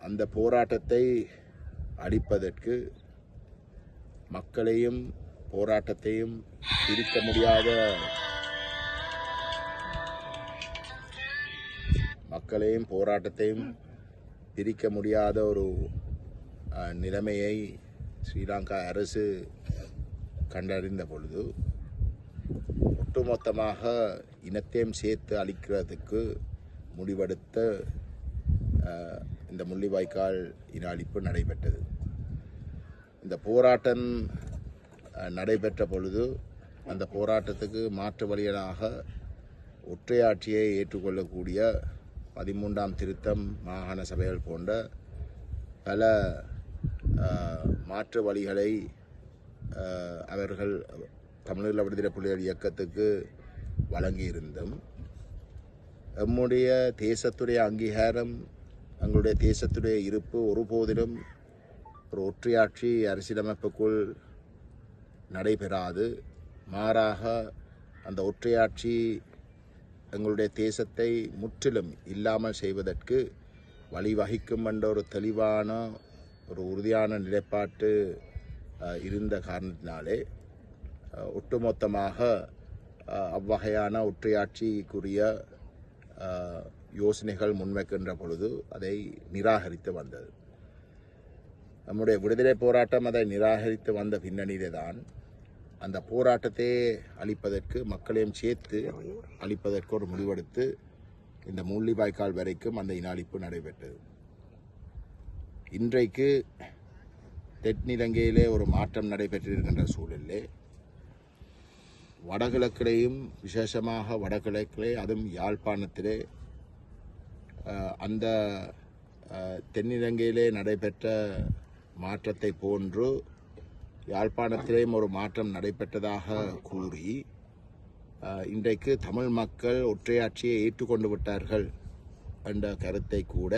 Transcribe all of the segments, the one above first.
அந்த போராட்டத்தை அழிப்பதற்கு மக்களையும் போராட்டத்தையும் பிரிக்க முடியாத ஒரு நிலைமையை ஸ்ரீலங்கா அரசு கண்டறிந்த பொழுது ஒட்டுமொத்தமாக இனத்தையும் சேர்த்து அழிக்கிறதுக்கு முடிவெடுத்த இந்த முள்ளிவாய்க்கால் இன அழிப்பு நடைபெற்றது. இந்த போராட்டம் நடைபெற்ற பொழுது அந்த போராட்டத்துக்கு மாற்று வழியாக ஒற்றையாட்சியை ஏற்றுக்கொள்ளக்கூடிய 13ஆம் திருத்தம் மாகாண சபைகள் போன்ற பல மாற்று வழிகளை அவர்கள் தமிழீழ விடுதலை புலிகள் இயக்கத்துக்கு வழங்கியிருந்தும் நம்முடைய தேசத்துடைய அங்கீகாரம், எங்களுடைய தேசத்துடைய இருப்பு ஒருபோதிலும் ஒரு ஒற்றையாட்சி அரசியலமைப்புக்குள் நடைபெறாது. மாறாக அந்த ஒற்றையாட்சி எங்களுடைய தேசத்தை முற்றிலும் இல்லாமல் செய்வதற்கு வழிவகுக்கும் என்ற ஒரு தெளிவான ஒரு உறுதியான நிலைப்பாட்டு இருந்த காரணத்தினாலே ஒட்டுமொத்தமாக அவ்வகையான ஒற்றையாட்சிக்குரிய யோசனைகள் முன்வைக்கின்ற பொழுது அதை நிராகரித்து வந்தது. நம்முடைய விடுதலை போராட்டம் அதை நிராகரித்து வந்த பின்னணியிலே தான் அந்த போராட்டத்தை அழிப்பதற்கு, மக்களையும் சேர்த்து அழிப்பதற்கு ஒரு முடிவெடுத்து இந்த முள்ளிவாய்க்கால் வரைக்கும் அந்த இன அழிப்பு நடைபெற்றது. இன்றைக்கு தென்னிலங்கையிலே ஒரு மாற்றம் நடைபெற்றிருக்கின்ற சூழலிலே வடகிழக்கிலேயும், விசேஷமாக வடகிழக்கிலே, அதுவும் யாழ்ப்பாணத்திலே அந்த தென்னிலங்கையிலே நடைபெற்ற மாற்றத்தை போன்று யாழ்ப்பாணத்திலேயும் ஒரு மாற்றம் நடைபெற்றதாக கூறி இன்றைக்கு தமிழ் மக்கள் ஒற்றையாட்சியை ஏற்றுக்கொண்டு விட்டார்கள் என்ற கருத்தை கூட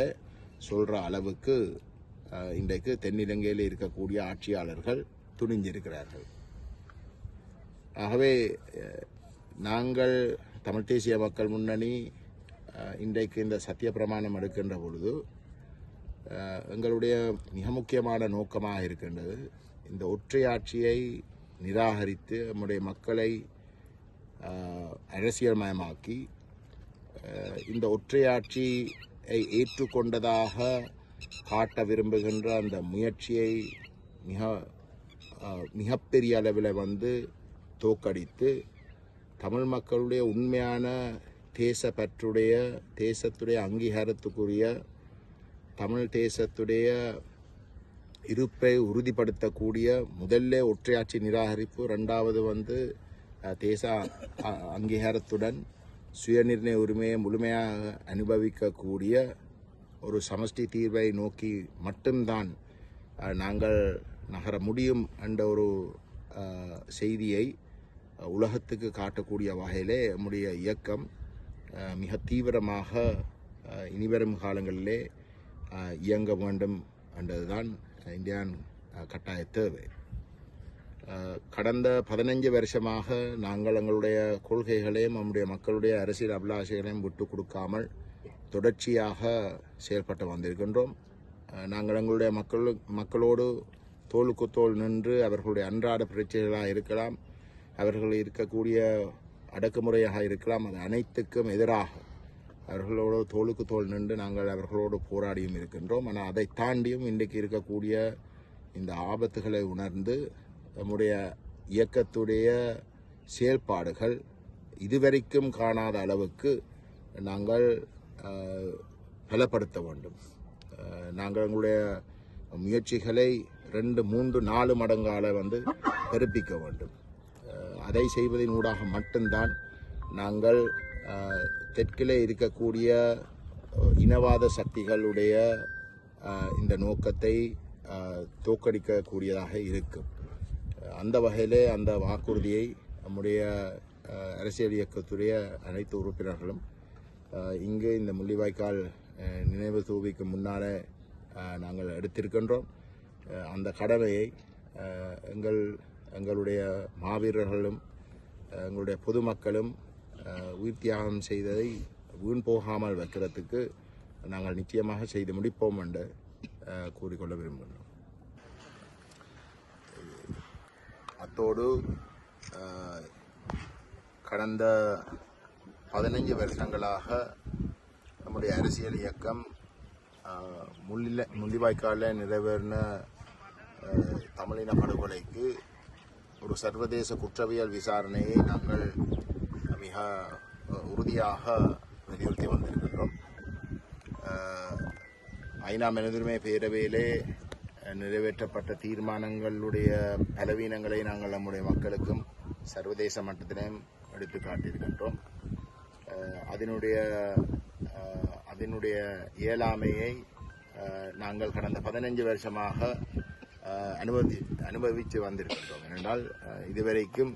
சொல்கிற அளவுக்கு இன்றைக்கு தென்னிலங்கையில் இருக்கக்கூடிய ஆட்சியாளர்கள் துணிஞ்சிருக்கிறார்கள். ஆகவே நாங்கள் தமிழ் தேசிய மக்கள் முன்னணி இன்றைக்கு இந்த சத்திய பிரமாணம் எடுக்கின்ற பொழுது எங்களுடைய மிக முக்கியமான நோக்கமாக இருக்கின்றது இந்த ஒற்றையாட்சியை நிராகரித்து நம்முடைய மக்களை அரசியல்மயமாக்கி இந்த ஒற்றையாட்சியை ஏற்றுக்கொண்டதாக காட்ட விரும்புகின்ற அந்த முயற்சியை மிகப்பெரிய அளவில் தோற்கடித்து தமிழ் மக்களுடைய உண்மையான தேசப்பற்றுடைய, தேசத்துடைய அங்கீகாரத்துக்குரிய, தமிழ் தேசத்துடைய இருப்பை உறுதிப்படுத்தக்கூடிய முதல்ல ஒற்றையாட்சி நிராகரிப்பு, ரெண்டாவது தேச அங்கீகாரத்துடன் சுயநிர்ணய உரிமையை முழுமையாக அனுபவிக்கக்கூடிய ஒரு சமஷ்டி தீர்வை நோக்கி மட்டும்தான் நாங்கள் நகர முடியும் என்ற ஒரு செய்தியை உலகத்துக்கு காட்டக்கூடிய வகையிலே நம்முடைய இயக்கம் மிக தீவிரமாக இனிவரும் காலங்களிலே இயங்க வேண்டும் என்றதுதான் இந்தியான் கட்டாய தேவை. கடந்த 15 வருஷமாக நாங்கள் எங்களுடைய கொள்கைகளையும் நம்முடைய மக்களுடைய அரசியல் அபிலாஷைகளையும் விட்டு கொடுக்காமல் தொடர்ச்சியாக செயல்பட்டு வந்திருக்கின்றோம். நாங்கள் எங்களுடைய மக்களோடு தோளுக்கு தோள் நின்று அவர்களுடைய அன்றாட பிரச்சனைகளாக இருக்கலாம், அவர்கள் இருக்கக்கூடிய அடக்குமுறையாக இருக்கலாம், அது அனைத்துக்கும் எதிராக அவர்களோடு தோளுக்கு தோள் நின்று நாங்கள் அவர்களோடு போராடியும் இருக்கின்றோம். ஆனால் அதை தாண்டியும் இன்றைக்கு இருக்கக்கூடிய இந்த ஆபத்துகளை உணர்ந்து நம்முடைய இயக்கத்துடைய செயல்பாடுகள் இதுவரைக்கும் காணாத அளவுக்கு நாங்கள் பலப்படுத்த வேண்டும். நாங்கள் எங்களுடைய முயற்சிகளை 2, 3, 4 மடங்கால பெருப்பிக்க வேண்டும். அதை செய்வதன் ஊடாக மட்டும்தான் நாங்கள் தெற்கிலே இருக்கக்கூடிய இனவாத சக்திகளுடைய இந்த நோக்கத்தை தோற்கடிக்கக்கூடியதாக இருக்கும். அந்த வகையிலே அந்த வாக்குறுதியை நம்முடைய அரசியல் இயக்கத்துடைய அனைத்து உறுப்பினர்களும் இங்கு இந்த முள்ளிவாய்க்கால் நினைவு தூவிக்கு முன்னாலே நாங்கள் எடுத்திருக்கின்றோம். அந்த கடமையை எங்களுடைய மாவீரர்களும் எங்களுடைய பொதுமக்களும் உயிர் தியாகம் செய்ததை வீண் போகாமல் வைக்கிறதுக்கு நாங்கள் நிச்சயமாக செய்து முடிப்போம் என்ற கூறிக்கொள்ள விரும்புகின்றோம். அத்தோடு கடந்த 15 வருஷங்களாக நம்முடைய அரசியல் இயக்கம் முள்ளிவாய்க்காலில் நிறைவேறின தமிழின படுகொலைக்கு ஒரு சர்வதேச குற்றவியல் விசாரணையை நாங்கள் மிக உறுதியாக வலியுறுத்தி வந்திருக்கின்றோம். ஐநா மனிதுரிமை பேரவையிலே நிறைவேற்றப்பட்ட தீர்மானங்களுடைய பலவீனங்களை நாங்கள் நம்முடைய மக்களுக்கும் சர்வதேச மட்டத்திலும் எடுத்து காட்டியிருக்கின்றோம். அதனுடைய இயலாமையை நாங்கள் கடந்த 15 வருஷமாக அனுபவித்து வந்திருக்கின்றோம். ஏனென்றால் இதுவரைக்கும்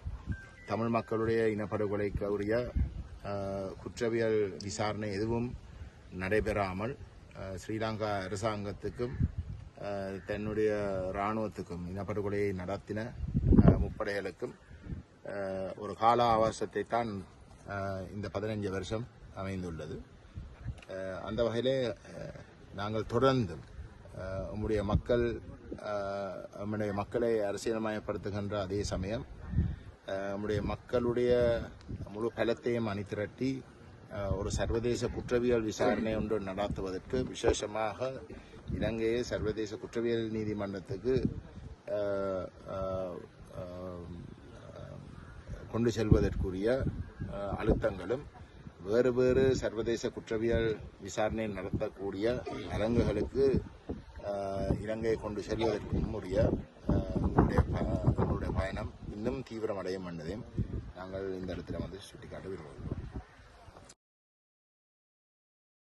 தமிழ் மக்களுடைய இனப்படுகொலைக்குரிய குற்றவியல் விசாரணை எதுவும் நடைபெறாமல் ஸ்ரீலங்கா அரசாங்கத்துக்கும் தன்னுடைய இராணுவத்துக்கும் இனப்படுகொலையை நடத்தின முப்படைகளுக்கும் ஒரு கால அவகாசத்தை தான் இந்த 15 வருஷம் அமைந்துள்ளது. அந்த வகையிலே நாங்கள் தொடர்ந்து நம்முடைய மக்களை அரசியல்மயப்படுத்துகின்ற அதே சமயம் நம்முடைய மக்களுடைய முழு பலத்தையும் அணிதிரட்டி ஒரு சர்வதேச குற்றவியல் விசாரணை ஒன்று நடாத்துவதற்கு விசேஷமாக இலங்கையை சர்வதேச குற்றவியல் நீதிமன்றத்துக்கு கொண்டு செல்வதற்குரிய அழுத்தங்களும் வேறு சர்வதேச குற்றவியல் விசாரணை நடத்தக்கூடிய அரங்குகளுக்கு இலங்கையை கொண்டு செல்வதற்கும் உரிய எங்களுடைய பயணம் இன்னும் தீவிரமடையும் என்பதையும் நாங்கள் இந்த இடத்துல சுட்டிக்காட்ட விரும்புகிறோம்.